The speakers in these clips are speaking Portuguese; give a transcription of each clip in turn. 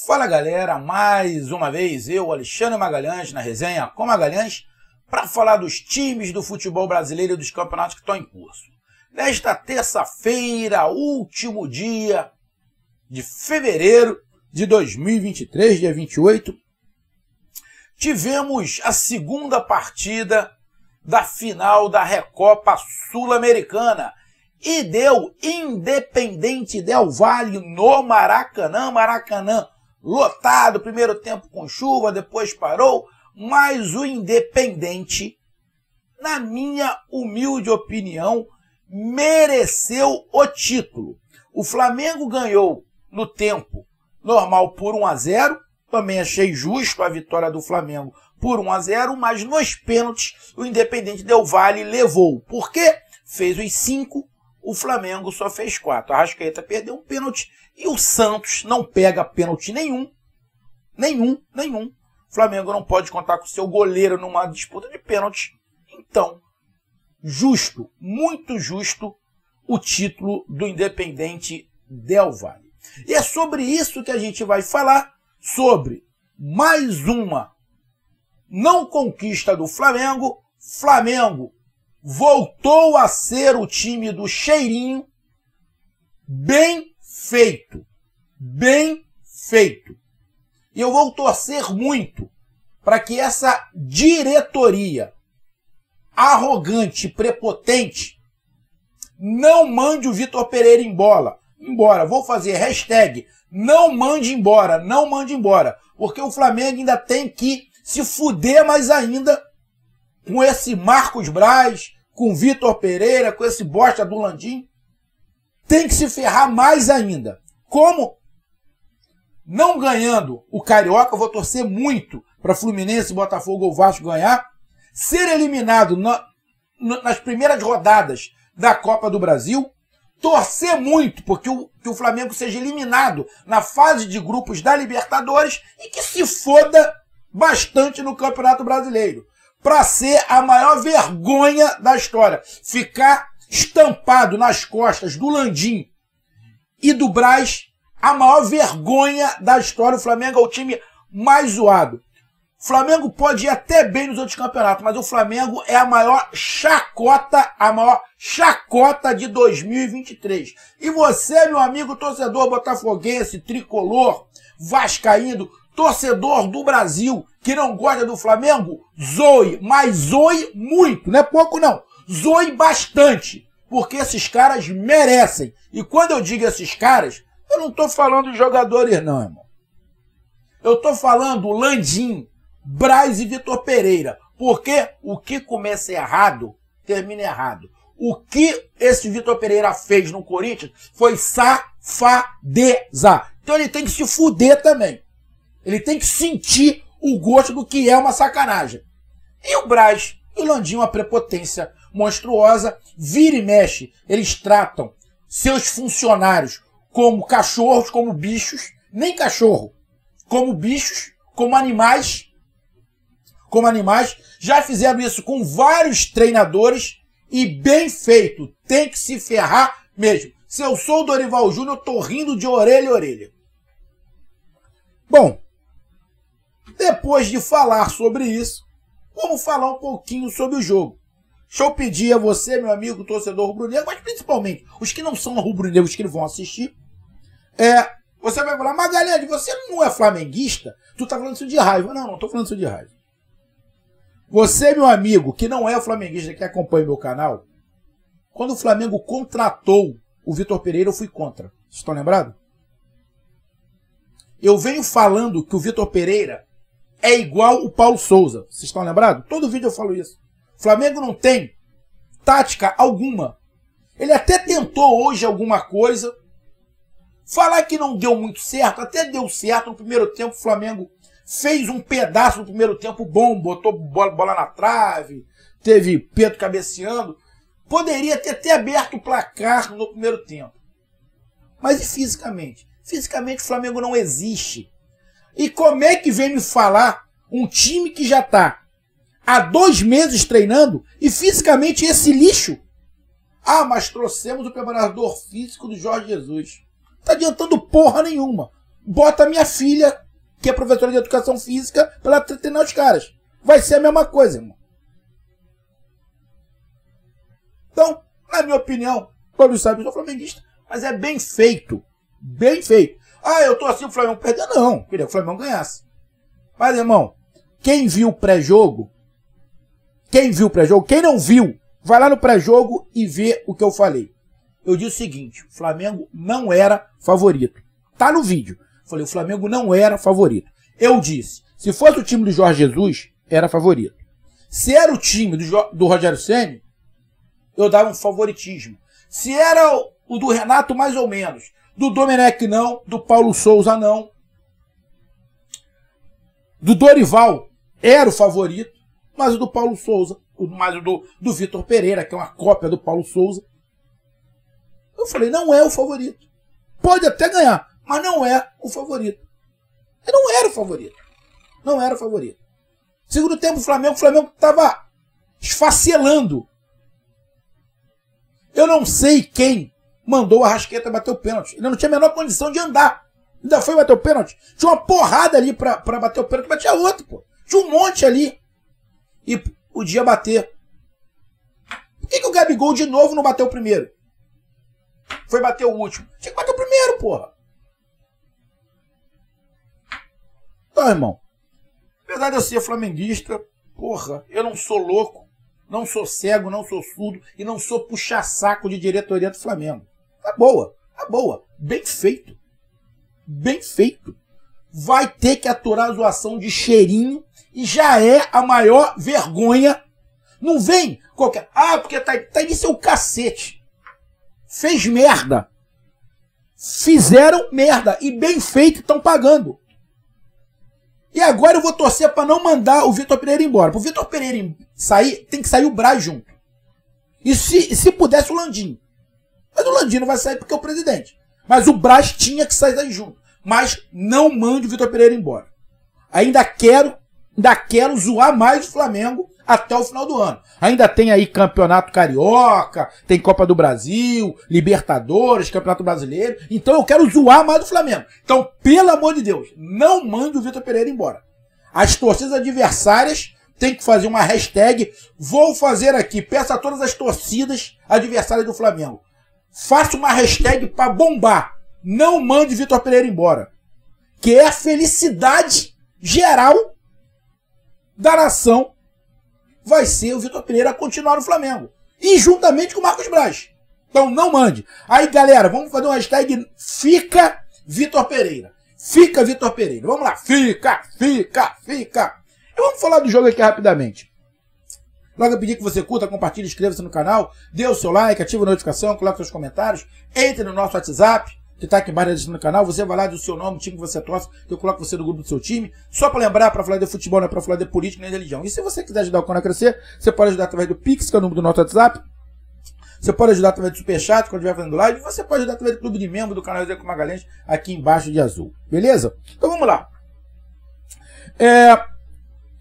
Fala galera, mais uma vez eu, Alexandre Magalhães, na resenha com Magalhães, para falar dos times do futebol brasileiro e dos campeonatos que estão em curso. Nesta terça-feira, último dia de fevereiro de 2023, dia 28, tivemos a segunda partida da final da Recopa Sul-Americana e deu Independente Del Valle no Maracanã lotado, primeiro tempo com chuva, depois parou, mas o Independente, na minha humilde opinião, mereceu o título. O Flamengo ganhou no tempo normal por 1-0, também achei justo a vitória do Flamengo por 1-0, mas nos pênaltis o Independente Del Valle levou. Por quê? Fez os 5, o Flamengo só fez 4. A Arrascaeta perdeu um pênalti e o Santos não pega pênalti nenhum. O Flamengo não pode contar com seu goleiro numa disputa de pênalti. Então, justo, muito justo, o título do Independente Del Valle. E é sobre isso que a gente vai falar, sobre mais uma não conquista do Flamengo. Flamengo voltou a ser o time do cheirinho. Bem feito. E eu vou torcer muito para que essa diretoria arrogante e prepotente não mande o Vitor Pereira embora. Vou fazer hashtag não mande embora, porque o Flamengo ainda tem que se fuder mais ainda com esse Marcos Braz, com o Vitor Pereira, com esse bosta do Landim. Tem que se ferrar mais ainda. Como? Não ganhando o Carioca, eu vou torcer muito para Fluminense, Botafogo ou Vasco ganhar. Ser eliminado nas primeiras rodadas da Copa do Brasil. Torcer muito porque que o Flamengo seja eliminado na fase de grupos da Libertadores e que se foda bastante no Campeonato Brasileiro. Para ser a maior vergonha da história. Ficar estampado nas costas do Landim e do Braz, a maior vergonha da história. O Flamengo é o time mais zoado. O Flamengo pode ir até bem nos outros campeonatos, mas o Flamengo é a maior chacota de 2023. E você, meu amigo torcedor botafoguense, tricolor, vascaíno, torcedor do Brasil, que não gosta do Flamengo, zoe, mas zoe muito, não é pouco não. Zoe bastante, porque esses caras merecem. E quando eu digo esses caras, eu não estou falando de jogadores não, irmão. Eu estou falando Landim, Braz e Vitor Pereira. Porque o que começa errado, termina errado. O que esse Vitor Pereira fez no Corinthians foi safadeza. Então ele tem que se fuder também. Ele tem que sentir o gosto do que é uma sacanagem. E o Braz e o Landim, uma prepotência monstruosa, vira e mexe. Eles tratam seus funcionários como cachorros, como bichos, nem cachorro, como bichos, como animais. Já fizeram isso com vários treinadores e bem feito. Tem que se ferrar mesmo. Se eu sou o Dorival Júnior, eu tô rindo de orelha a orelha. Bom, depois de falar sobre isso, vamos falar um pouquinho sobre o jogo. Deixa eu pedir a você, meu amigo torcedor rubro-negro, mas principalmente os que não são rubro-negros que vão assistir, você vai falar, Magalhães, você não é flamenguista? Tu tá falando isso de raiva. Não tô falando isso de raiva. Você, meu amigo, que não é flamenguista, que acompanha meu canal, quando o Flamengo contratou o Vitor Pereira, eu fui contra. Vocês estão lembrados? Eu venho falando que o Vitor Pereira é igual o Paulo Souza. Vocês estão lembrados? Todo vídeo eu falo isso. O Flamengo não tem tática alguma. Ele até tentou hoje alguma coisa. Falar que não deu muito certo, até deu certo. No primeiro tempo o Flamengo fez um pedaço no primeiro tempo bom, botou bola na trave, teve Pedro cabeceando. Poderia ter até aberto o placar no primeiro tempo. Mas e fisicamente? Fisicamente o Flamengo não existe. E como é que vem me falar um time que já está há 2 meses treinando e fisicamente esse lixo? Ah, mas trouxemos o preparador físico do Jorge Jesus. Tá adiantando porra nenhuma. bota a minha filha, que é professora de educação física, para ela treinar os caras. Vai ser a mesma coisa, irmão. Então, na minha opinião, todos sabem que eu sou flamenguista, mas é bem feito. Bem feito. Ah, eu tô assim, o Flamengo perder? Não, queria que o Flamengo ganhasse. Mas, irmão, quem viu o pré-jogo, quem não viu, vai lá no pré-jogo e vê o que eu falei. Eu disse o seguinte, o Flamengo não era favorito. Tá no vídeo. Falei, o Flamengo não era favorito. Eu disse, se fosse o time do Jorge Jesus, era favorito. Se era o time do Rogério Ceni, eu dava um favoritismo. Se era o do Renato, mais ou menos. Do Domenech, não. Do Paulo Souza, não. Do Dorival, era o favorito. Mas o do Paulo Souza, mais o do Vitor Pereira, que é uma cópia do Paulo Souza. Eu falei, não é o favorito. Pode até ganhar, mas não é o favorito. E não era o favorito. Não era o favorito. Segundo tempo, o Flamengo estava esfacelando. Eu não sei quem mandou o Arrascaeta bater o pênalti. Ele não tinha a menor condição de andar. Ainda foi bater o pênalti. Tinha uma porrada ali pra bater o pênalti, batia outro, pô. Tinha um monte ali. E podia bater. Por que o Gabigol de novo não bateu o primeiro? Foi bater o último. Tinha que bater o primeiro, porra. Então, irmão, apesar de eu ser flamenguista, porra, eu não sou louco, não sou cego, não sou surdo e não sou puxa-saco de diretoria do Flamengo. Tá boa, tá boa. Bem feito. Bem feito. Vai ter que aturar a zoação de cheirinho e já é a maior vergonha. Não vem qualquer... Ah, porque tá aí seu cacete. Fez merda. Fizeram merda. E bem feito, estão pagando. E agora eu vou torcer para não mandar o Vitor Pereira embora. Para o Vitor Pereira sair, tem que sair o Braz junto. E se pudesse o Landim. Mas o Landim não vai sair porque é o presidente. Mas o Braz tinha que sair daí junto. Mas não mande o Vitor Pereira embora. Ainda quero zoar mais o Flamengo até o final do ano. Ainda tem aí Campeonato Carioca, tem Copa do Brasil, Libertadores, Campeonato Brasileiro. Então eu quero zoar mais o Flamengo. Então, pelo amor de Deus, não mande o Vitor Pereira embora. As torcidas adversárias têm que fazer uma hashtag. Vou fazer aqui, peço a todas as torcidas adversárias do Flamengo. Faça uma hashtag para bombar. Não mande Vitor Pereira embora. Que é a felicidade geral da nação. Vai ser o Vitor Pereira continuar no Flamengo. E juntamente com o Marcos Braz. Então não mande. Aí, galera, vamos fazer uma hashtag Fica Vitor Pereira. Fica Vitor Pereira. Vamos lá. Fica. E vamos falar do jogo aqui rapidamente. Logo eu pedi que você curta, compartilhe, inscreva-se no canal, dê o seu like, ative a notificação, coloque seus comentários, entre no nosso WhatsApp, que está aqui embaixo da descrição do canal, você vai lá do seu nome, o time que você torce, que eu coloco você no grupo do seu time. Só para lembrar, para falar de futebol, não é para falar de política nem de religião. E se você quiser ajudar o canal a crescer, você pode ajudar através do Pix, que é o número do nosso WhatsApp. Você pode ajudar através do Superchat, quando estiver fazendo live. Você pode ajudar através do clube de membro do canal Ezequiel Magalhães, aqui embaixo de azul. Beleza? Então vamos lá.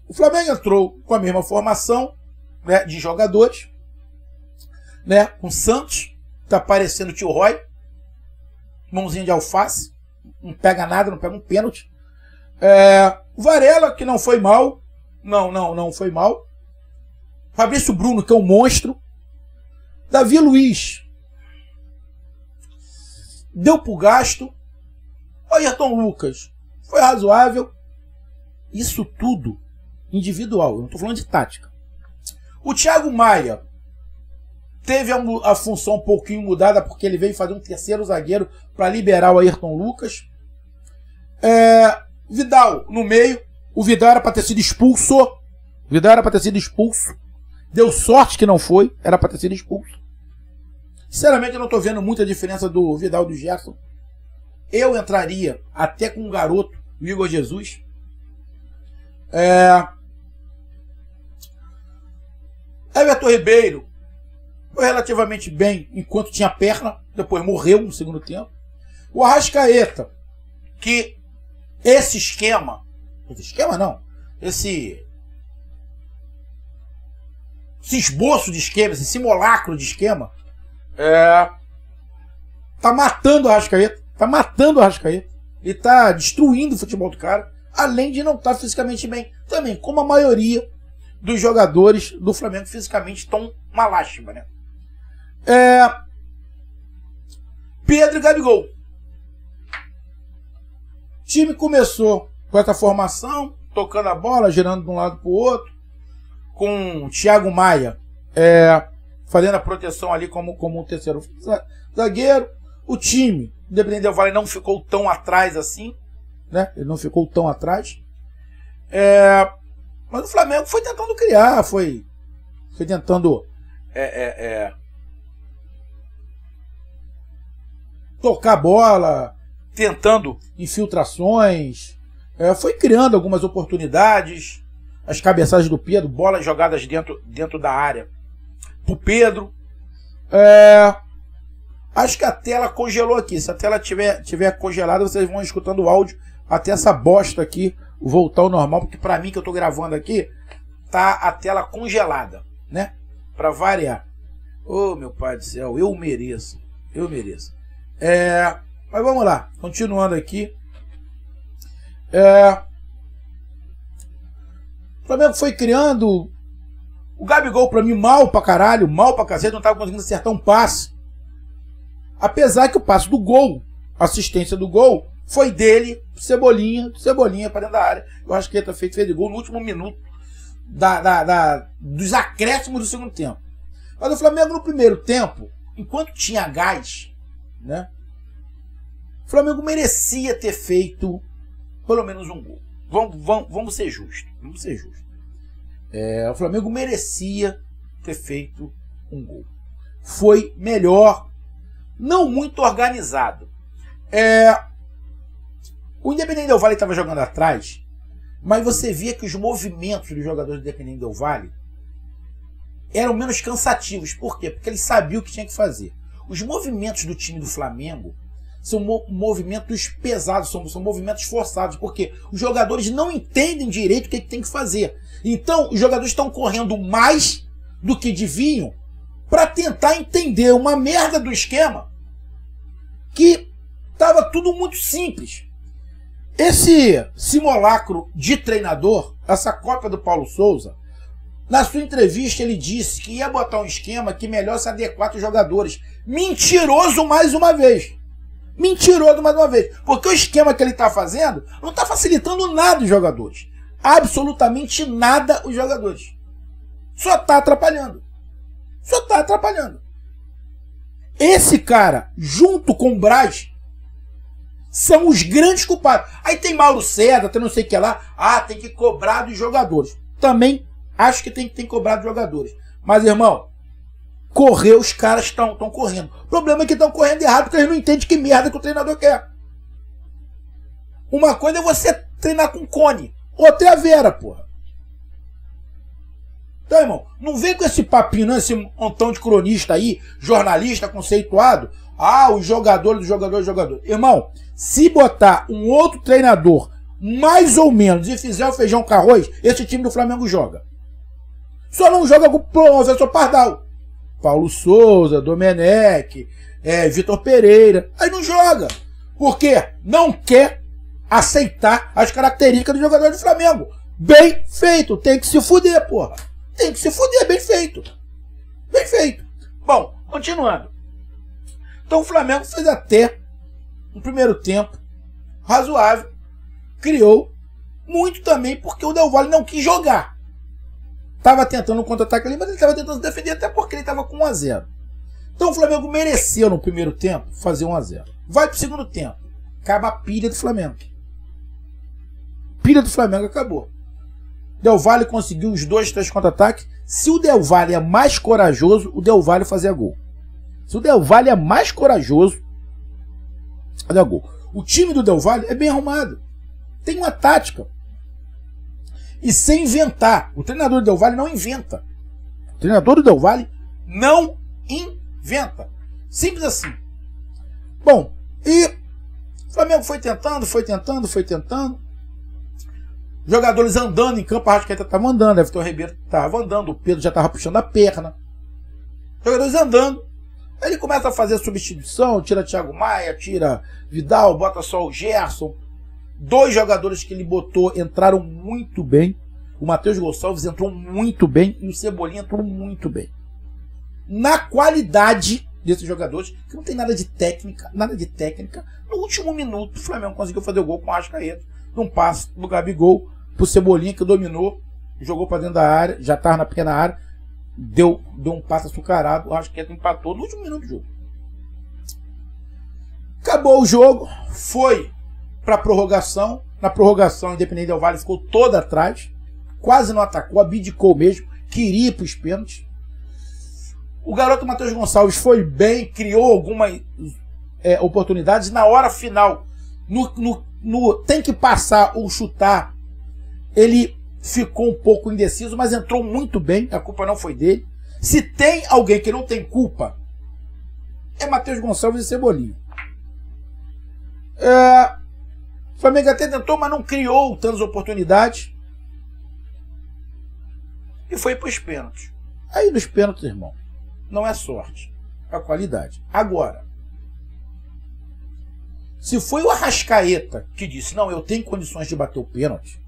O Flamengo entrou com a mesma formação, né, de jogadores, né, com o Santos, tá parecendo o tio Roy, mãozinha de alface, não pega nada, não pega um pênalti. Varela, que não foi mal, não foi mal. Fabrício Bruno, que é um monstro. Davi Luiz deu pro gasto. O Ayrton Lucas foi razoável. Isso tudo individual, eu não estou falando de tática. O Thiago Maia teve a função um pouquinho mudada porque ele veio fazer um terceiro zagueiro para liberar o Ayrton Lucas. Vidal no meio. O Vidal era para ter sido expulso. Deu sorte que não foi. Era para ter sido expulso. Sinceramente, eu não estou vendo muita diferença do Vidal e do Gerson. Eu entraria até com um garoto, o Igor Jesus. Everton Ribeiro foi relativamente bem enquanto tinha perna, depois morreu no segundo tempo. O Arrascaeta, que esse esboço de esquema, esse simulacro de esquema, tá matando o Arrascaeta. Ele tá destruindo o futebol do cara, além de não estar fisicamente bem. Também, como a maioria dos jogadores do Flamengo fisicamente estão uma lástima, né? Pedro e Gabigol. O time começou com essa formação, tocando a bola, girando de um lado para o outro, com o Thiago Maia fazendo a proteção ali como um terceiro zagueiro. O time, Independente Del Valle, não ficou tão atrás assim, né? Ele não ficou tão atrás. Mas o Flamengo foi tentando criar, foi tentando tocar a bola, tentando infiltrações, foi criando algumas oportunidades, as cabeçadas do Pedro, bolas jogadas dentro da área pro Pedro. Acho que a tela congelou aqui. Se a tela tiver congelada, vocês vão escutando o áudio até essa bosta aqui voltar ao normal, porque para mim que eu tô gravando aqui, tá a tela congelada, né? Para variar. Oh, meu pai do céu, eu mereço. Mas vamos lá, continuando aqui. O Flamengo foi criando. O Gabigol, para mim, mal pra caralho, mal pra cacete, não tava conseguindo acertar um passe. Apesar que o passe do gol, a assistência do gol, foi dele, Cebolinha para dentro da área. Eu acho que ele fez gol no último minuto dos acréscimos do segundo tempo. Mas o Flamengo no primeiro tempo, enquanto tinha gás, né, o Flamengo merecia ter feito pelo menos um gol. Vamos ser justos. O Flamengo merecia ter feito um gol. Foi melhor, não muito organizado. O Independente Del Valle estava jogando atrás, mas você via que os movimentos dos jogadores do Independente Del Valle eram menos cansativos. Por quê? Porque eles sabiam o que tinha que fazer. Os movimentos do time do Flamengo são movimentos pesados, são movimentos forçados, porque os jogadores não entendem direito o que tem que fazer. Então, os jogadores estão correndo mais do que deviam para tentar entender uma merda do esquema que estava tudo muito simples. Esse simulacro de treinador, essa cópia do Paulo Souza, na sua entrevista ele disse que ia botar um esquema que melhor se adequar aos jogadores. Mentiroso mais uma vez. Porque o esquema que ele está fazendo não está facilitando nada os jogadores. Absolutamente nada os jogadores. Só está atrapalhando. Esse cara, junto com o Braz, são os grandes culpados. Aí tem Mauro César, tem não sei o que lá. Tem que cobrar dos jogadores. Também acho que tem que cobrar dos jogadores. Mas, irmão, correr os caras estão correndo. O problema é que estão correndo errado porque eles não entendem que merda que o treinador quer. Uma coisa é você treinar com Cone. Outra é a Vera, porra. Então, irmão, não vem com esse papinho, não, esse montão de cronista aí, jornalista conceituado. Os jogadores. Irmão, se botar um outro treinador, mais ou menos, e fizer o feijão com arroz, esse time do Flamengo joga. Só não joga com o professor Pardal. Paulo Souza, Domenech, Vitor Pereira. Aí não joga. Por quê? Não quer aceitar as características do jogador do Flamengo. Bem feito. Tem que se fuder, porra. Tem que se fuder. Bem feito. Bom, continuando. Então o Flamengo fez até um primeiro tempo razoável. Criou muito também porque o Del Valle não quis jogar. Estava tentando um contra-ataque ali, mas ele estava tentando se defender até porque ele estava com 1 a 0. Então o Flamengo mereceu no primeiro tempo fazer 1 a 0. Vai para o segundo tempo. Acaba a pilha do Flamengo. Pilha do Flamengo acabou. Del Valle conseguiu os 2, 3 contra-ataques. Se o Del Valle é mais corajoso, o Del Valle fazia gol. Se o Del Valle é mais corajoso, fazia gol. O time do Del Valle é bem arrumado. Tem uma tática. E sem inventar. O treinador do Del Valle não inventa. Simples assim. Bom, e o Flamengo foi tentando. Jogadores andando em campo, a Arrascaeta estava andando, Vitor Ribeiro estava andando, o Pedro já estava puxando a perna. Jogadores andando. Aí ele começa a fazer substituição, tira Thiago Maia, tira Vidal, bota só o Gerson. 2 jogadores que ele botou entraram muito bem. O Matheus Gonçalves entrou muito bem e o Cebolinha entrou muito bem. Na qualidade desses jogadores, que não tem nada de técnica, no último minuto o Flamengo conseguiu fazer o gol com o Arrascaeta. Num passe do Gabigol pro Cebolinha, que dominou, jogou para dentro da área, já estava na pequena área, deu um passe açucarado, o Arrascaeta empatou no último minuto do jogo. Acabou o jogo, foi para a prorrogação. Na prorrogação, o Independente Del Valle ficou todo atrás, quase não atacou, abdicou mesmo, queria ir para os pênaltis. O garoto Matheus Gonçalves foi bem, criou algumas oportunidades. Na hora final, tem que passar ou chutar, ele ficou um pouco indeciso, mas entrou muito bem, a culpa não foi dele. Se tem alguém que não tem culpa, é Matheus Gonçalves e Cebolinha. O Flamengo até tentou, mas não criou tantas oportunidades. E foi para os pênaltis. Aí nos pênaltis, irmão, não é sorte, é qualidade. Agora, se foi o Arrascaeta que disse, não, eu tenho condições de bater o pênalti,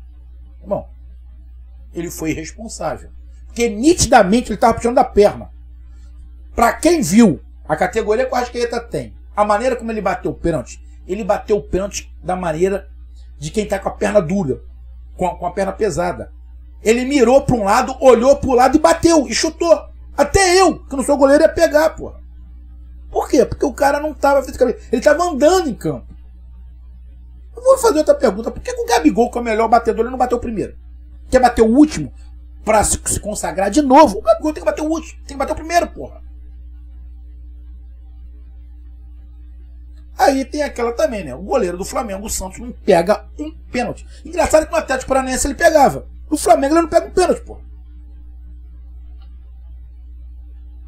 irmão, ele foi irresponsável. Porque nitidamente ele estava puxando da perna. Para quem viu a categoria que o Arrascaeta tem, a maneira como ele bateu o pênalti, ele bateu o pênalti da maneira de quem está com a perna dura, com a perna pesada. Ele mirou para um lado, olhou para o lado e bateu, e chutou. Até eu, que não sou goleiro, ia pegar, porra. Por quê? Porque o cara não estava fisicamente. Ele estava andando em campo. Eu vou fazer outra pergunta. Por que o Gabigol, que é o melhor batedor, ele não bateu o primeiro? Quer bater o último para se consagrar de novo? O Gabigol tem que bater o último, tem que bater o primeiro, porra. Aí tem aquela também, né? O goleiro do Flamengo, o Santos, não pega um pênalti. Engraçado que no Atlético Paranaense ele pegava. No Flamengo ele não pega um pênalti, porra.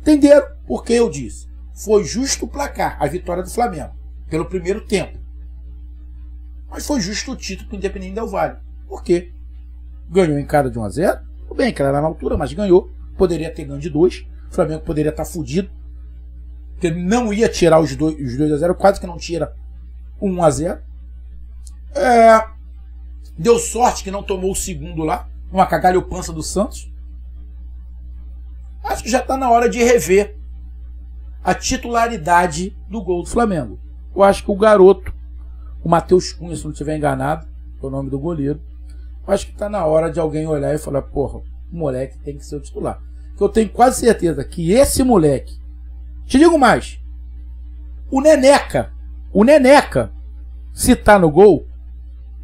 Entenderam? Porque eu disse, foi justo o placar, a vitória do Flamengo, pelo primeiro tempo. Mas foi justo o título para o Independente Del Valle. Por quê? Ganhou em casa de 1-0. Tudo bem que ela era na altura, mas ganhou. Poderia ter ganho de 2. O Flamengo poderia estar fudido. Porque não ia tirar os 2-0, quase que não tira 1-0. Deu sorte que não tomou o segundo lá. Uma cagalhopança do Santos. Acho que já está na hora de rever a titularidade do gol do Flamengo. Eu acho que o garoto, o Matheus Cunha, se não estiver enganado, é o nome do goleiro, eu acho que está na hora de alguém olhar e falar, porra, o moleque tem que ser o titular. Porque eu tenho quase certeza que esse moleque, te digo mais, o Neneca, se está no gol,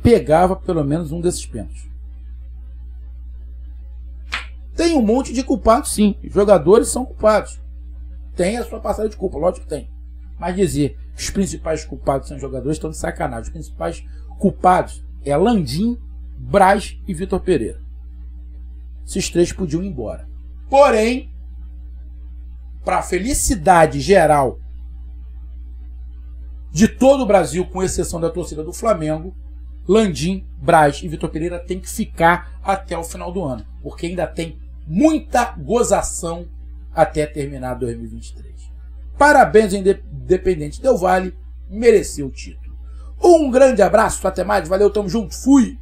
pegava pelo menos um desses pênaltis. Tem um monte de culpados, sim. Os jogadores são culpados. Tem a sua parcela de culpa, lógico que tem. Mas dizer que os principais culpados são os jogadores estão de sacanagem. Os principais culpados é Landim, Braz e Vitor Pereira. Esses 3 podiam ir embora. Porém, para a felicidade geral de todo o Brasil, com exceção da torcida do Flamengo, Landim, Braz e Vitor Pereira tem que ficar até o final do ano. Porque ainda tem muita gozação até terminar 2023. Parabéns ao Independente Del Valle, mereceu o título. Um grande abraço, até mais, valeu, tamo junto, fui!